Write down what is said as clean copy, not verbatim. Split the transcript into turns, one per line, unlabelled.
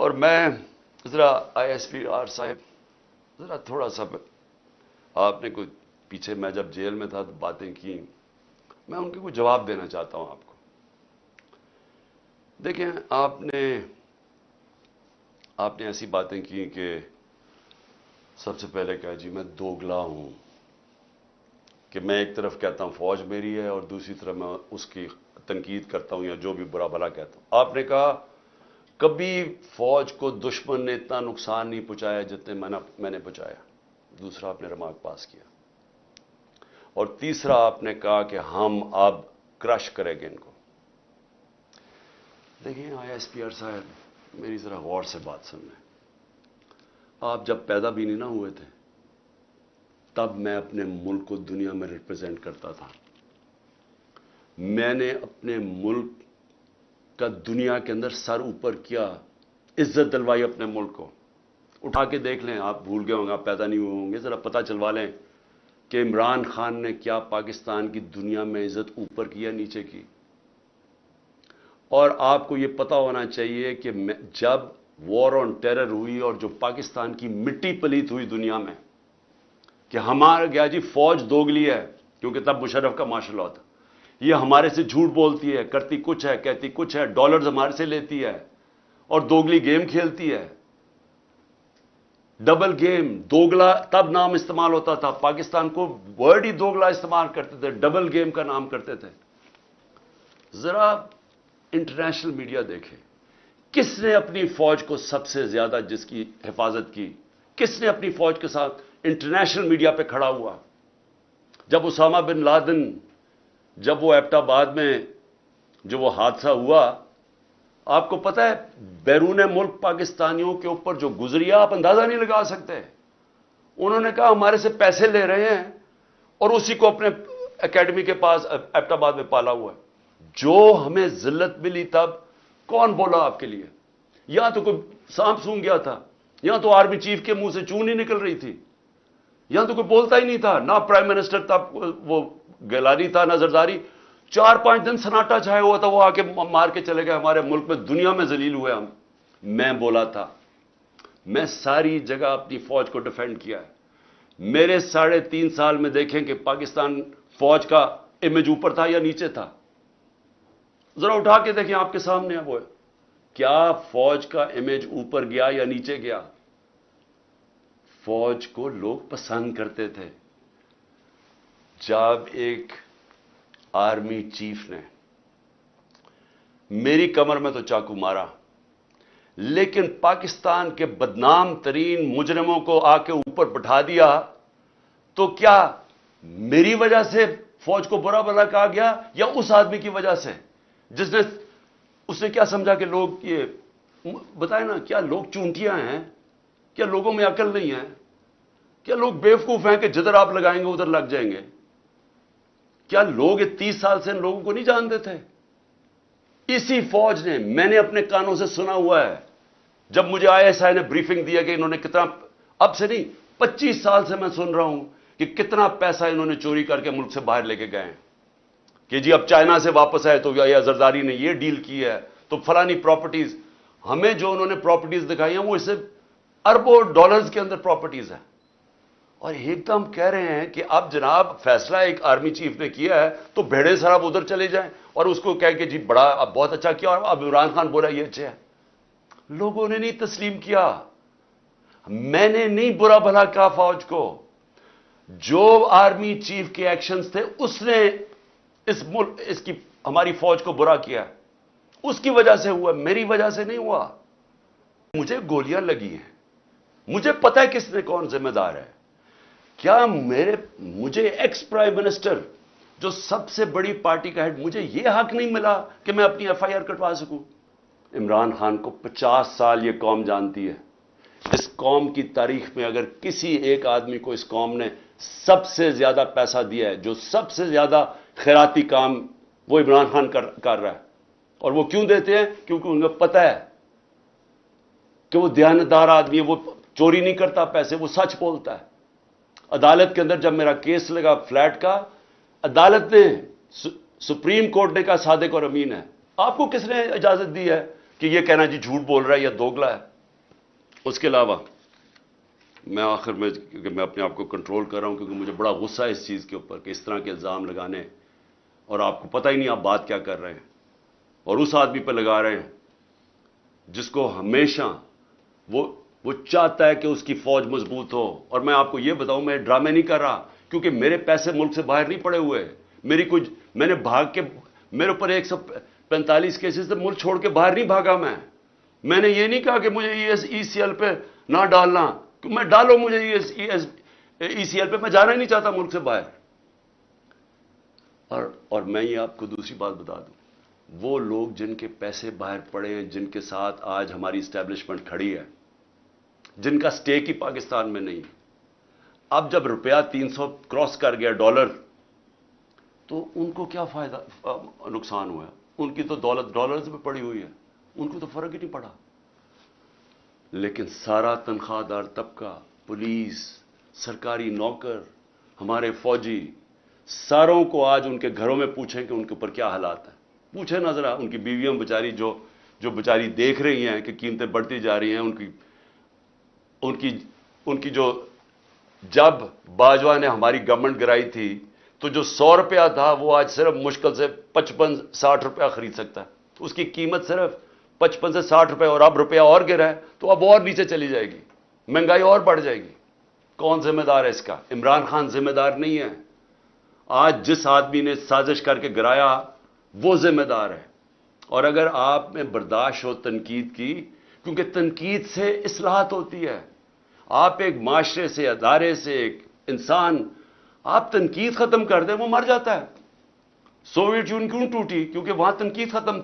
اور میں ذرا ISPR صاحب ذرا تھوڑا سا آپ نے کوئی پیچھے میں جب جیل میں تھا تو باتیں کی، میں ان کے کوئی جواب دینا چاہتا ہوں آپ کو. دیکھیں آپ نے ایسی باتیں کی کہ سب سے پہلے کہا جی میں دوگلا ہوں، کہ میں ایک طرف کہتا ہوں فوج میری ہے اور دوسری طرف میں اس کی تنقید کرتا ہوں یا جو بھی برا بھلا کہتا ہوں. آپ نے کہا کبھی فوج کو دشمن نے اتنا نقصان نہیں پہنچایا جتنے میں نے پہنچایا. دوسرا آپ نے ریمارک پاس کیا. اور تیسرا آپ نے کہا کہ ہم اب کرش کریں گے ان کو. دیکھیں ISPR صاحب میری ذرا غور سے بات سن لیں. آپ جب پیدا بھی نہیں نہ ہوئے تھے تب میں اپنے ملک کو دنیا میں ریپرزینٹ کرتا تھا. میں نے اپنے ملک کا دنیا کے اندر سر اوپر کیا، عزت دلوائی اپنے ملک کو. اٹھا کے دیکھ لیں، آپ بھول گئے ہوں گے، آپ پیدا نہیں ہوئے ہوں گے، ذرا پتہ چلوا لیں کہ عمران خان نے کیا پاکستان کی دنیا میں عزت اوپر کی یا نیچے کی. اور آپ کو یہ پتہ ہونا چاہیے کہ جب وار آن ٹیرر ہوئی اور جو پاکستان کی مٹی پلیت ہوئی دنیا میں کہ ہمارا گیا جی فوج دوگلی ہے، کیونکہ تب مشرف کا مارشل لاء تھا، یہ ہمارے سے جھوٹ بولتی ہے، کرتی کچھ ہے کہتی کچھ ہے، ڈالرز ہمارے سے لیتی ہے اور دوگلی گیم کھیلتی ہے. ڈبل گیم، دوگلا تب نام استعمال ہوتا تھا. پاکستان کو ورڈ ہی دوگلا استعمال کرتے تھے، ڈبل گیم کا نام کرتے تھے. ذرا انٹرنیشنل میڈیا دیکھیں، کس نے اپنی فوج کو سب سے زیادہ جس کی حفاظت کی، کس نے اپنی فوج کے ساتھ انٹرنیشنل میڈیا پہ کھڑا ہوا؟ جب اسامہ بن لادن، جب وہ ایبٹ آباد میں جو وہ حادثہ ہوا، آپ کو پتہ ہے بیرون ملک پاکستانیوں کے اوپر جو گزری آپ اندازہ نہیں لگا سکتے. انہوں نے کہا ہمارے سے پیسے لے رہے ہیں اور اسی کو اپنے اکیڈمی کے پاس ایبٹ آباد میں پالا ہوا ہے. جو ہمیں ذلت ملی تب کون بولا آپ کے لیے؟ یہاں تو کوئی سانپ سونگ گیا تھا، یہاں تو آرمی چیف کے منہ سے چون نہیں نکل رہی تھی، یہاں تو کوئی بولتا ہی نہیں تھا، نہ پرائم منسٹر تھا، وہ گیلانی تھا، نہ زرداری. 4-5 دن سناٹا چھایا ہوا تھا، وہ آ کے مار کے چلے گئے ہمارے ملک میں، دنیا میں ذلیل ہوئے ہم. میں بولا تھا، میں ساری جگہ اپنی فوج کو ڈیفینڈ کیا ہے. میرے 3.5 سال میں دیکھیں کہ پاکستان فوج کا امیج اوپر تھا یا نیچے تھا. ذرا اٹھا کے دیکھیں، آپ کے سامنے ہے وہ، کیا فوج کا امیج اوپر گیا یا نیچے گیا؟ فوج کو لوگ پسند کرتے تھے. جب ایک آرمی چیف نے میری کمر میں تو چاقو مارا، لیکن پاکستان کے بدنام ترین مجرموں کو آ کے اوپر بٹھا دیا، تو کیا میری وجہ سے فوج کو برا بھلا کہا گیا یا اس آدمی کی وجہ سے جس نے اس نے کیا سمجھا کہ لوگ یہ بتائیں نا، کیا لوگ چونٹیاں ہیں؟ کیا لوگوں میں عقل نہیں ہے؟ کیا لوگ بیوقوف ہیں کہ جدھر آپ لگائیں گے ادھر لگ جائیں گے؟ کیا لوگ 30 سال سے ان لوگوں کو نہیں جانتے تھے؟ اسی فوج نے، میں نے اپنے کانوں سے سنا ہوا ہے، جب مجھے ISI نے بریفنگ دیا کہ انہوں نے کتنا، اب سے نہیں 25 سال سے میں سن رہا ہوں کہ کتنا پیسہ انہوں نے چوری کر کے ملک سے باہر لے کے گئے ہیں، کہ جی اب چائنا سے واپس آئے تو یا زرداری نے یہ ڈیل کی ہے تو فلانی پراپرٹیز. ہمیں جو انہوں نے پراپرٹیز دکھائی ہیں وہ اس سے اربوں ڈالرز کے اندر پراپرٹیز ہیں. اور ایک دم کہہ رہے ہیں کہ اب جناب فیصلہ ایک آرمی چیف نے کیا ہے تو بھیڑے سراب ادھر چلے جائیں اور اس کو کہہ کہ جی بڑا اب بہت اچھا کیا، اور اب عمران خان بولا یہ اچھا ہے. لوگوں نے نہیں تسلیم کیا. میں نے نہیں برا بھلا کہا فوج کو. جو آرمی چیف کے ایکشنز تھے اس نے اس کی ہماری فوج کو برا کیا، اس کی وجہ سے ہوا، میری وجہ سے نہیں ہوا. مجھے گولیاں لگی ہیں، مجھے پتہ ہے کس نے کون ذمہ دار ہے. کیا مجھے ایکس پرائم منسٹر جو سب سے بڑی پارٹی کا ہیڈ، مجھے یہ حق نہیں ملا کہ میں اپنی FIR کٹوا سکوں؟ عمران خان کو 50 سال یہ قوم جانتی ہے. اس قوم کی تاریخ میں اگر کسی ایک آدمی کو اس قوم نے سب سے زیادہ پیسہ دیا ہے، جو سب سے زیادہ خیراتی کام، وہ عمران خان کر رہا ہے. اور وہ کیوں دیتے ہیں؟ کیونکہ انہیں پتہ ہے کہ وہ دیانتدار آدمی ہے، وہ چوری نہیں کرتا پیسے، وہ سچ بولتا ہے. عدالت کے اندر جب میرا کیس لگا فلیٹ کا، عدالت نے، سپریم کورٹ نے کہا صادق اور امین ہے. آپ کو کس نے اجازت دی ہے کہ یہ کہنا جی جھوٹ بول رہا ہے یا دوگلا ہے؟ اس کے علاوہ میں آخر میں، کیونکہ میں اپنے آپ کو کنٹرول کر رہا ہوں کیونکہ مجھے بڑا غصہ ہے اس چیز کے اوپر کہ اس طرح کے الزام لگانے، اور آپ کو پتہ ہی نہیں آپ بات کیا کر رہے ہیں، اور اس آدمی پہ لگا رہے ہیں جس کو ہمیشہ وہ چاہتا ہے کہ اس کی فوج مضبوط ہو. اور میں آپ کو یہ بتاؤں، میں ڈرامے نہیں کر رہا، کیونکہ میرے پیسے ملک سے باہر نہیں پڑے ہوئے. میں نے بھاگ کے، میرے اوپر 145 کیسز سے ملک چھوڑ کے باہر نہیں بھاگا. میں نے یہ نہیں کہا کہ مجھے ای سی ایل پہ نہ ڈالنا، کہ میں ڈالو مجھے ای سی ایل پہ، میں جانا ہی نہیں چاہتا ملک سے باہر. اور میں یہ آپ کو دوسری بات بتا دوں، وہ لوگ جن کے پیسے باہر پڑے ہیں، جن کے ساتھ آج ہماری اسٹیبلشمنٹ کھڑی ہے، جن کا سٹیک ہی پاکستان میں نہیں، اب جب روپیہ 300 کراس کر گیا ڈالر، تو ان کو کیا فائدہ، نقصان ہوا ہے؟ ان کی تو دولت ڈالرز میں پڑی ہوئی ہے، ان کو تو فرق ہی نہیں پڑا. لیکن سارا تنخواہ دار طبقہ، پولیس، سرکاری نوکر، ہمارے فوجی، ساروں کو آج ان کے گھروں میں پوچھیں کہ ان کے اوپر کیا حالات ہیں. پوچھیں نہ ذرا، ان کی بیویاں بیچاری جو بیچاری دیکھ رہی ہیں کہ قیمتیں بڑھتی جا رہی ہیں، ان کی جو، جب باجوہ نے ہماری گورنمنٹ گرائی تھی تو جو 100 روپیہ تھا وہ آج صرف مشکل سے 55-60 روپیہ خرید سکتا ہے. اس کی قیمت صرف 55 سے 60 روپے، اور اب روپیہ اور گرا ہے تو اب اور نیچے چلی جائے گی، مہنگائی اور بڑھ جائے گی. کون ذمہ دار ہے اس کا؟ عمران خان ذمہ دار نہیں ہے. آج جس آدمی نے سازش کر کے گرایا وہ ذمہ دار ہے. اور اگر آپ میں برداشت ہو تنقید کی، کیونکہ تنقید سے اصلاحات ہوتی ہے. آپ ایک معاشرے سے، ادارے سے، ایک انسان، آپ تنقید ختم کر دیں وہ مر جاتا ہے. سوویت یونین کیوں ٹوٹی؟ کیونکہ وہاں تنقید ختم